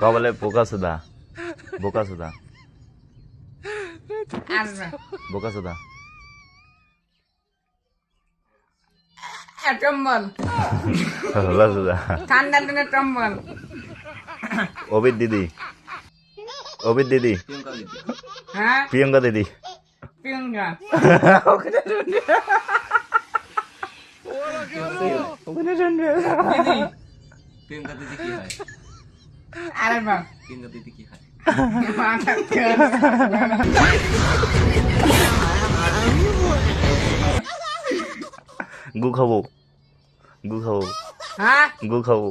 ক বলে বোকা সুদা, বোকা সুদা, আসবে বোকা সুদা, টম্বল হলা সুদা, ঠান্ডার দিনে টম্বল অবির দিদি, অবির দিদি, হ্যাঁ প্রিয়ঙ্কা দিদি, প্রিয়ঙ্কা দিদি প্রিয়ঙ্কা দিদি কি হয়? আরেকবার প্রিয়ঙ্কা দিদি কি হয়? গু খাবো, গু খাবো, হ্যাঁ গু খাবো,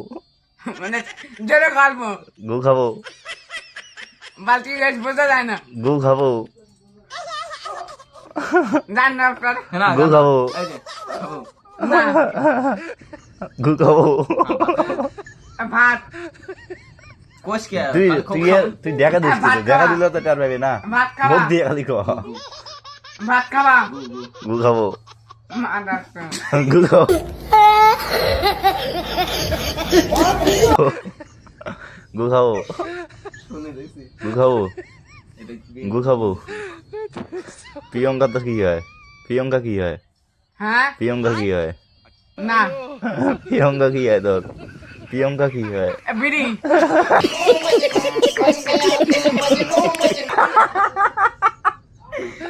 মানে জোরে গল্প গু খাবো, বালতি গাছ বোঝা যায় না গু খাবো, জান না আপনার গু খাবো, এই যে, খাবো। না গু খাবো। ভাত কোষ কে? তুই খুব তুই খাবো। তুই দেখা দিস ভাত দেখা খাওয়া। দিলে তো টার পাবি না, ভাত খাওয়া। মুখ দিয়ে খালি কো ভাত খাবা গু, গু। গু খাবো, ডাক্তার গু খাবো, গু খাবো, শুনে দেখছি। গু খাবো, এটা কি? গু খাবো। প্রিয়ঙ্কা তো কি হয়? প্রিয়ঙ্কা কি হয়? হ্যাঁ প্রিয়ঙ্কা কি হয়? না প্রিয়ঙ্কা কি হয় তোর? প্রিয়ঙ্কা কি হয়? বিড়ি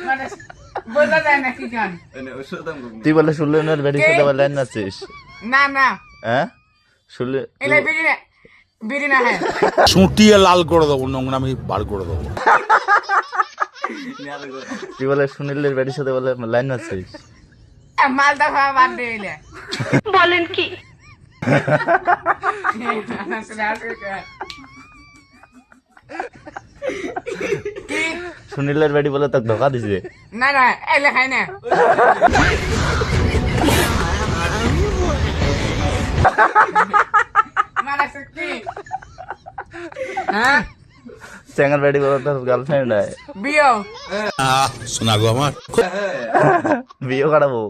মানে বোঝা যায় না কি গান এনে ওষুধ দাম কম। তুই বলে সুলেনের বেরিয়ে সাথে বলে লাইন নাচিস, না না হ্যাঁ? সুলে এলে বিড়ি না বিড়ি না হ্যাঁ চুটিয়ে লাল করে দেবো, নোংরামি বার করে দেবো। নিয়ে আলো করে। তুই বলে সুনীলের বেরিয়ে সাথে বলে লাইন নাচিস। মালদা খাওয়া বাদ দিয়ে এলে বলেন কি? কি সুনীলের বেড়ি বলে তোকে ধোকা দিছে। না না এলে খাই না মারাছে কি হ্যাঁ চ্যাঙ্গার বেড়ি বলে তোর গার্লফ্রেন্ড হয়। বিয়ে শোনা গো আমার, বিয়ে করাবো।